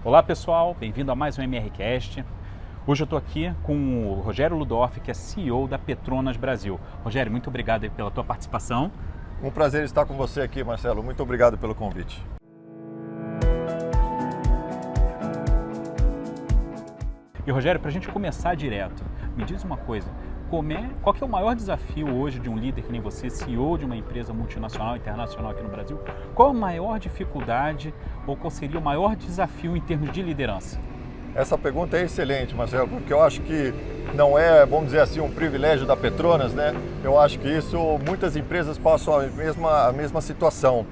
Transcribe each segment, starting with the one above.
Olá pessoal, bem-vindo a mais um MRCast. Hoje eu estou aqui com o Rogério Ludorff, que é CEO da Petronas Brasil. Rogério, muito obrigado pela tua participação. Um prazer estar com você aqui, Marcelo. Muito obrigado pelo convite. E Rogério, para a gente começar direto, me diz uma coisa, qual que é o maior desafio hoje de um líder que nem você, CEO de uma empresa multinacional, internacional aqui no Brasil? Qual a maior dificuldade ou qual seria o maior desafio em termos de liderança? Essa pergunta é excelente, Marcelo, porque eu acho que não é, vamos dizer assim, um privilégio da Petronas, né? Eu acho que muitas empresas passam a mesma situação.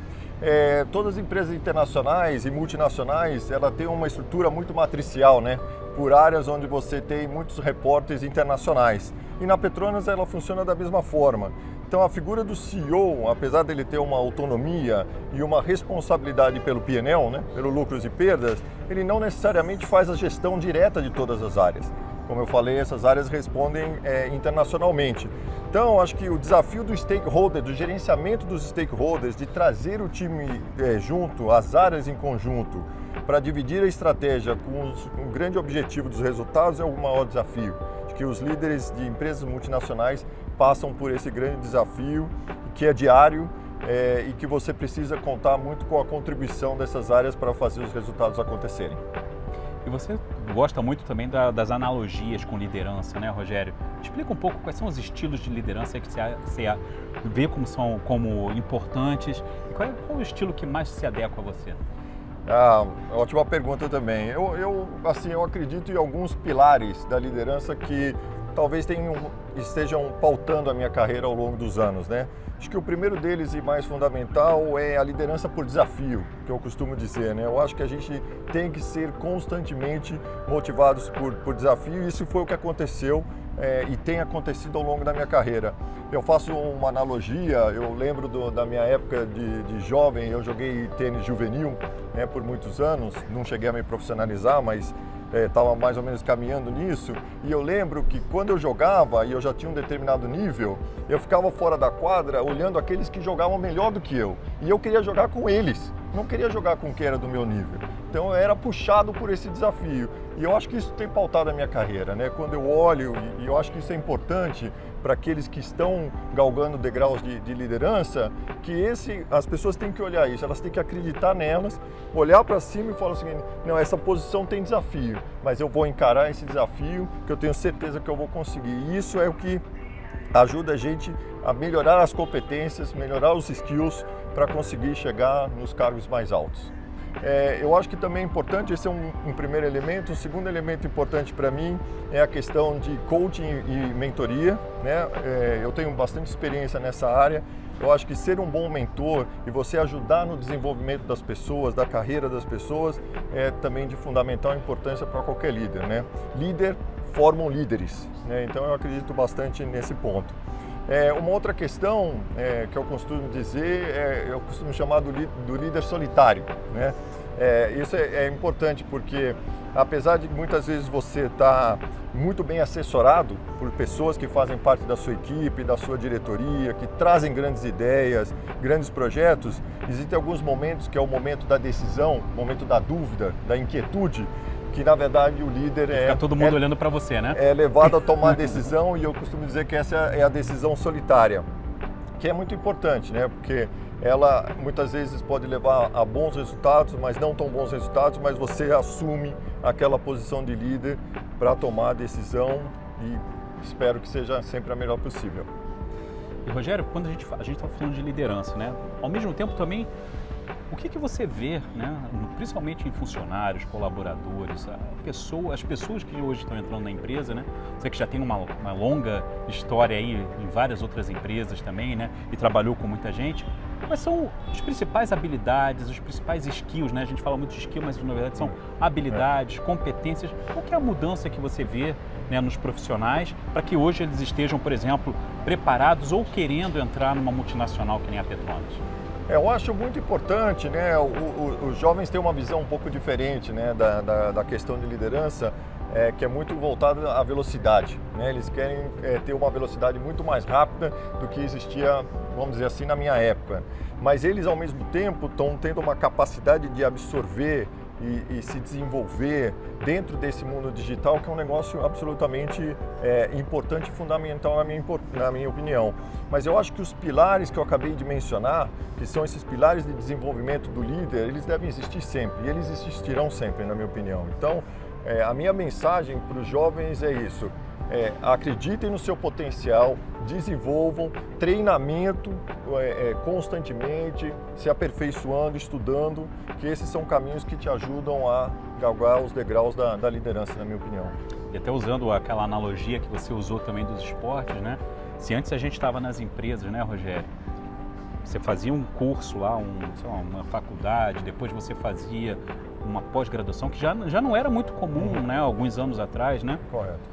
Todas as empresas internacionais e multinacionais, ela tem uma estrutura muito matricial, né? Por áreas onde você tem muitos repórteres internacionais. E na Petronas ela funciona da mesma forma. Então a figura do CEO, apesar dele ter uma autonomia e uma responsabilidade pelo P&L, né? Pelo lucros e perdas, ele não necessariamente faz a gestão direta de todas as áreas. Como eu falei, essas áreas respondem internacionalmente. Então, acho que o desafio do stakeholder, do gerenciamento dos stakeholders, de trazer o time junto, as áreas em conjunto, para dividir a estratégia com um grande objetivo dos resultados é o maior desafio. Acho que os líderes de empresas multinacionais passam por esse grande desafio, que é diário, e que você precisa contar muito com a contribuição dessas áreas para fazer os resultados acontecerem. E você gosta muito também das analogias com liderança, né, Rogério? Explica um pouco quais são os estilos de liderança que você vê como importantes e qual é o estilo que mais se adequa a você? Ótima pergunta também. Eu acredito em alguns pilares da liderança que talvez estejam pautando a minha carreira ao longo dos anos, né? Acho que o primeiro deles e mais fundamental é a liderança por desafio, que eu costumo dizer, né? Eu acho que a gente tem que ser constantemente motivados por desafio e isso foi o que aconteceu e tem acontecido ao longo da minha carreira. Eu faço uma analogia, eu lembro da minha época de jovem, eu joguei tênis juvenil, né, por muitos anos, não cheguei a me profissionalizar, mas estava mais ou menos caminhando nisso, e eu lembro que quando eu jogava e eu já tinha um determinado nível, eu ficava fora da quadra olhando aqueles que jogavam melhor do que eu, e eu queria jogar com eles, não queria jogar com quem era do meu nível. Então eu era puxado por esse desafio, e eu acho que isso tem pautado a minha carreira, né? Quando eu olho, e eu acho que isso é importante para aqueles que estão galgando degraus de liderança, que as pessoas têm que olhar isso, elas têm que acreditar nelas, olhar para cima e falar o seguinte: não, essa posição tem desafio, mas eu vou encarar esse desafio que eu tenho certeza que eu vou conseguir. E isso é o que ajuda a gente a melhorar as competências, melhorar os skills para conseguir chegar nos cargos mais altos. Eu acho que também é importante, esse é um primeiro elemento. O segundo elemento importante para mim é a questão de coaching e mentoria, né? Eu tenho bastante experiência nessa área. Eu acho que ser um bom mentor e você ajudar no desenvolvimento das pessoas, da carreira das pessoas, é também de fundamental importância para qualquer líder, né? Líder formam líderes, né? Então eu acredito bastante nesse ponto. Uma outra questão que eu costumo dizer, eu costumo chamar do líder solitário, né? Isso é importante porque, apesar de muitas vezes você estar muito bem assessorado por pessoas que fazem parte da sua equipe, da sua diretoria, que trazem grandes ideias, grandes projetos, existem alguns momentos que é o momento da decisão, o momento da dúvida, da inquietude, que na verdade o líder fica todo mundo olhando para você, né? É levado a tomar decisão e eu costumo dizer que essa é a decisão solitária, que é muito importante, né? Porque ela muitas vezes pode levar a bons resultados, mas não tão bons resultados, mas você assume aquela posição de líder para tomar a decisão e espero que seja sempre a melhor possível. E Rogério, quando a gente está falando de liderança, né? Ao mesmo tempo também, o que você vê, né, principalmente em funcionários, colaboradores, as pessoas que hoje estão entrando na empresa, né? Você que já tem uma longa história aí em várias outras empresas também, né? E trabalhou com muita gente. Quais são as principais habilidades, os principais skills, né? A gente fala muito de skill, mas na verdade são habilidades, competências. Qual que é a mudança que você vê, né, nos profissionais para que hoje eles estejam, por exemplo, preparados ou querendo entrar numa multinacional que nem a Petronas? Eu acho muito importante, né? Os jovens têm uma visão um pouco diferente, né, da questão de liderança, que é muito voltada à velocidade, né? Eles querem ter uma velocidade muito mais rápida do que existia, vamos dizer assim, na minha época. Mas eles, ao mesmo tempo, estão tendo uma capacidade de absorver e se desenvolver dentro desse mundo digital, que é um negócio absolutamente importante e fundamental na minha opinião. Mas eu acho que os pilares que eu acabei de mencionar, que são esses pilares de desenvolvimento do líder, eles devem existir sempre, e eles existirão sempre, na minha opinião. Então, a minha mensagem para os jovens é isso: acreditem no seu potencial, desenvolvam, treinamento constantemente, se aperfeiçoando, estudando, que esses são caminhos que te ajudam a galgar os degraus da liderança, na minha opinião. E até usando aquela analogia que você usou também dos esportes, né? Se antes a gente estava nas empresas, né, Rogério? Você fazia um curso lá, uma faculdade, depois você fazia uma pós-graduação, que já não era muito comum, né, alguns anos atrás, né? Correto.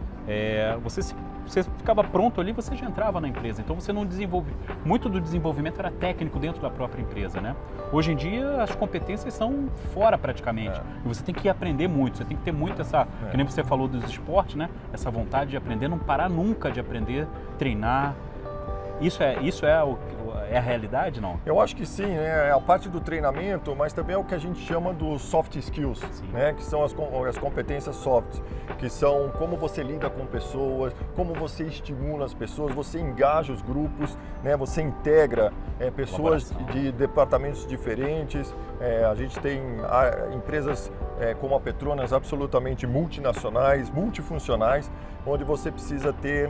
Você ficava pronto ali, você já entrava na empresa. Então você não desenvolve. Muito do desenvolvimento era técnico dentro da própria empresa, né? Hoje em dia as competências são fora praticamente. E você tem que aprender muito, você tem que ter muito que nem você falou dos esportes, né? Essa vontade de aprender, não parar nunca de aprender, treinar. Isso é a realidade, não? Eu acho que sim, né? É a parte do treinamento, mas também é o que a gente chama dos soft skills, né? Que são as competências soft, que são como você lida com pessoas, como você estimula as pessoas, você engaja os grupos, né? Você integra pessoas de departamentos diferentes. A gente tem empresas como a Petronas absolutamente multinacionais, multifuncionais, onde você precisa ter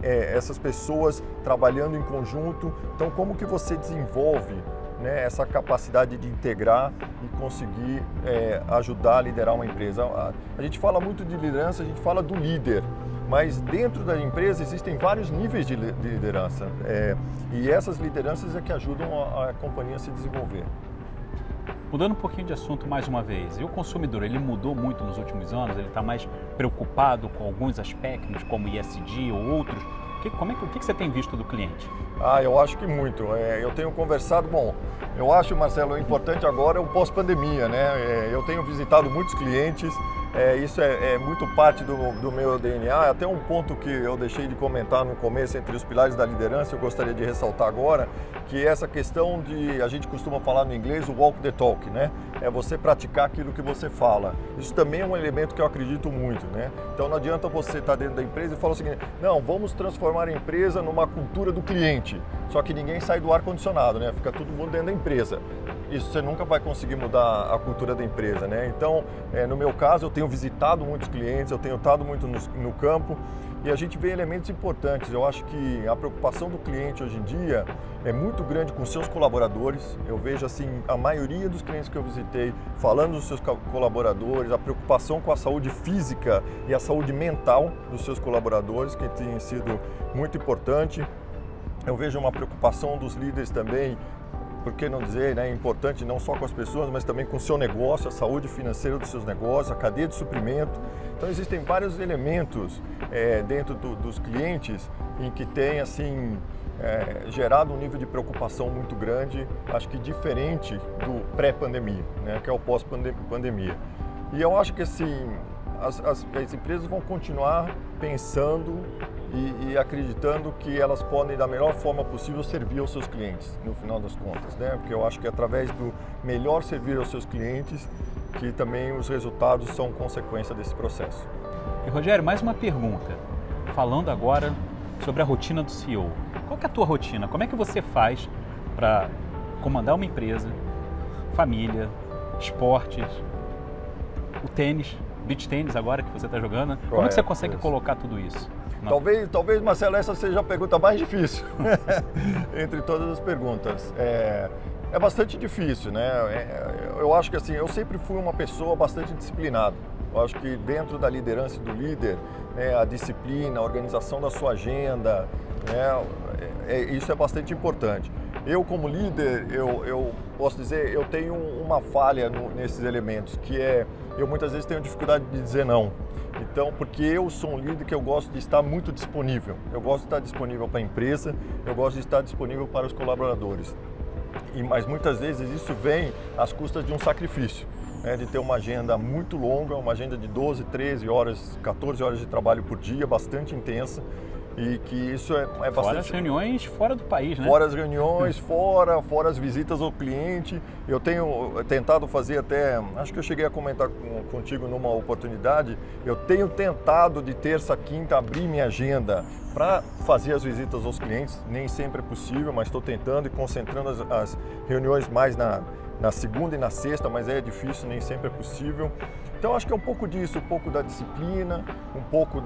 essas pessoas trabalhando em conjunto. Então, como que você desenvolve, né, essa capacidade de integrar e conseguir ajudar a liderar uma empresa? A gente fala muito de liderança, a gente fala do líder, mas dentro da empresa existem vários níveis de liderança, e essas lideranças é que ajudam a companhia a se desenvolver. Mudando um pouquinho de assunto mais uma vez, e o consumidor, ele mudou muito nos últimos anos? Ele está mais preocupado com alguns aspectos, como ESG ou outros? O que você tem visto do cliente? Eu acho que muito. Eu tenho conversado, eu acho, Marcelo, o importante agora é o pós-pandemia, né? Eu tenho visitado muitos clientes, isso é muito parte do meu DNA, até um ponto que eu deixei de comentar no começo entre os pilares da liderança, eu gostaria de ressaltar agora, que é essa questão de, a gente costuma falar no inglês, o walk the talk, né? É você praticar aquilo que você fala. Isso também é um elemento que eu acredito muito, né? Então não adianta você estar dentro da empresa e falar o seguinte: não, vamos transformar a empresa numa cultura do cliente, só que ninguém sai do ar-condicionado, né? Fica todo mundo dentro da empresa. Isso você nunca vai conseguir mudar a cultura da empresa, né? Então, no meu caso, eu tenho visitado muitos clientes, eu tenho estado muito no campo, e a gente vê elementos importantes. Eu acho que a preocupação do cliente hoje em dia é muito grande com seus colaboradores. Eu vejo assim, a maioria dos clientes que eu visitei falando dos seus colaboradores, a preocupação com a saúde física e a saúde mental dos seus colaboradores, que tem sido muito importante. Eu vejo uma preocupação dos líderes também, por que não dizer, né, importante não só com as pessoas, mas também com o seu negócio, a saúde financeira dos seus negócios, a cadeia de suprimento. Então existem vários elementos dentro dos clientes em que tem assim gerado um nível de preocupação muito grande, acho que diferente do pré-pandemia, né, que é o pós-pandemia. E eu acho que assim, as empresas vão continuar pensando e acreditando que elas podem, da melhor forma possível, servir aos seus clientes, no final das contas, né? Porque eu acho que é através do melhor servir aos seus clientes que também os resultados são consequência desse processo. E Rogério, mais uma pergunta. Falando agora sobre a rotina do CEO. Qual que é a tua rotina? Como é que você faz para comandar uma empresa, família, esportes, o tênis, beach tênis agora que você está jogando, né? Como é que você consegue colocar tudo isso? Talvez, Marcelo, essa seja a pergunta mais difícil entre todas as perguntas. É bastante difícil, né? Eu acho que assim, eu sempre fui uma pessoa bastante disciplinada. Eu acho que dentro da liderança do líder, né, a disciplina, a organização da sua agenda, né, isso é bastante importante. Eu, como líder, eu posso dizer, eu tenho uma falha nesses elementos, que eu muitas vezes tenho dificuldade de dizer não. Então, porque eu sou um líder que eu gosto de estar muito disponível. Eu gosto de estar disponível para a empresa, eu gosto de estar disponível para os colaboradores. Mas muitas vezes isso vem às custas de um sacrifício, né, de ter uma agenda muito longa, uma agenda de 12, 13 horas, 14 horas de trabalho por dia, bastante intensa. e que isso é bastante... Fora as reuniões fora do país, né? Fora as reuniões, fora as visitas ao cliente. Eu tenho tentado fazer até, acho que eu cheguei a comentar contigo numa oportunidade, eu tenho tentado de terça a quinta abrir minha agenda para fazer as visitas aos clientes. Nem sempre é possível, mas estou tentando e concentrando as reuniões mais na segunda e na sexta, mas é difícil, nem sempre é possível. Então acho que é um pouco disso, um pouco da disciplina, um pouco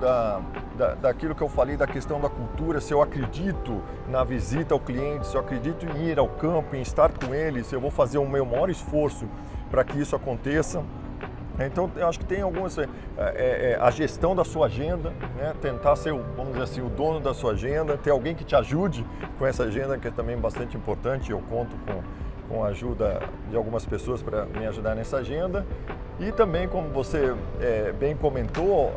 daquilo que eu falei da questão da cultura, se eu acredito na visita ao cliente, se eu acredito em ir ao campo, em estar com ele, se eu vou fazer o meu maior esforço para que isso aconteça. Então eu acho que tem algumas, a gestão da sua agenda, né? Tentar ser, vamos dizer assim, o dono da sua agenda, ter alguém que te ajude com essa agenda, que é também bastante importante, eu conto com a ajuda de algumas pessoas para me ajudar nessa agenda. E também, como você bem comentou,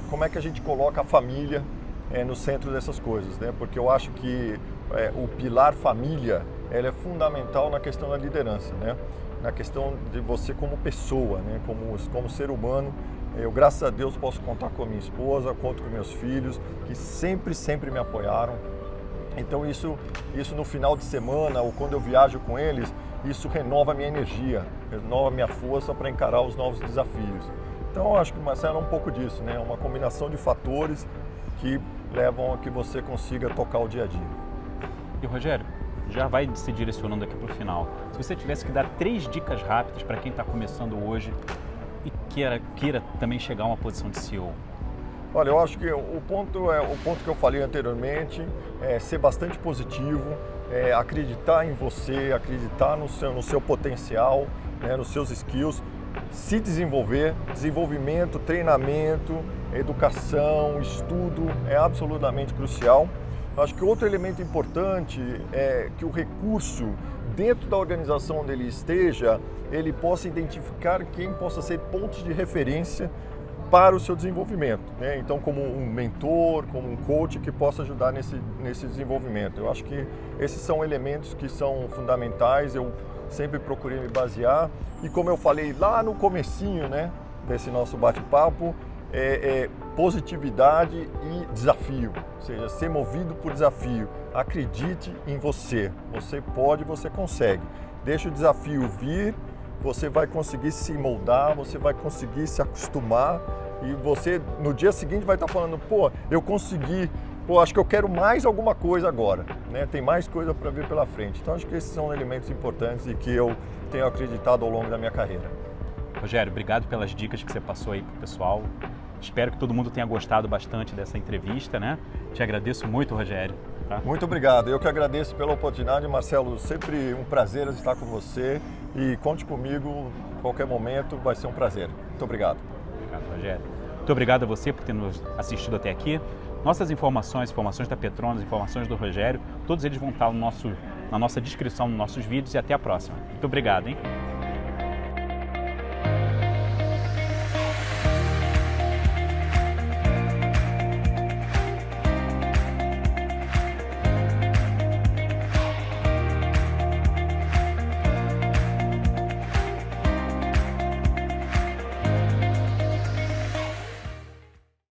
como é que a gente coloca a família no centro dessas coisas, né? Porque eu acho que o pilar família é fundamental na questão da liderança, né? Na questão de você como pessoa, né? Como ser humano. Eu, graças a Deus, posso contar com a minha esposa, conto com meus filhos, que sempre me apoiaram. Então isso no final de semana ou quando eu viajo com eles, isso renova a minha energia, renova a minha força para encarar os novos desafios. Então eu acho que, Marcelo, é um pouco disso, né? Uma combinação de fatores que levam a que você consiga tocar o dia a dia. E Rogério, já vai se direcionando aqui para o final. Se você tivesse que dar 3 dicas rápidas para quem está começando hoje e queira também chegar a uma posição de CEO. Olha, eu acho que o ponto que eu falei anteriormente, é ser bastante positivo, acreditar em você, acreditar no seu potencial, né, nos seus skills, se desenvolver, desenvolvimento, treinamento, educação, estudo é absolutamente crucial. Eu acho que outro elemento importante é que o recurso dentro da organização onde ele esteja, ele possa identificar quem possa ser pontos de referência para o seu desenvolvimento, né? Então, como um mentor, como um coach que possa ajudar nesse desenvolvimento. Eu acho que esses são elementos que são fundamentais, eu sempre procurei me basear. E como eu falei lá no comecinho, né, desse nosso bate-papo, positividade e desafio, ou seja, ser movido por desafio. Acredite em você, você pode, você consegue. Deixa o desafio vir, você vai conseguir se moldar, você vai conseguir se acostumar e você no dia seguinte vai estar falando, pô, eu consegui, pô, acho que eu quero mais alguma coisa agora, né? Tem mais coisa para vir pela frente. Então acho que esses são elementos importantes e que eu tenho acreditado ao longo da minha carreira. Rogério, obrigado pelas dicas que você passou aí pro pessoal. Espero que todo mundo tenha gostado bastante dessa entrevista, né? Te agradeço muito, Rogério. Tá? Muito obrigado. Eu que agradeço pela oportunidade, Marcelo. Sempre um prazer estar com você e conte comigo a qualquer momento, vai ser um prazer. Muito obrigado. Obrigado, Rogério. Muito obrigado a você por ter nos assistido até aqui. Nossas informações da Petronas, informações do Rogério, todos eles vão estar na nossa descrição, nos nossos vídeos e até a próxima. Muito obrigado, hein?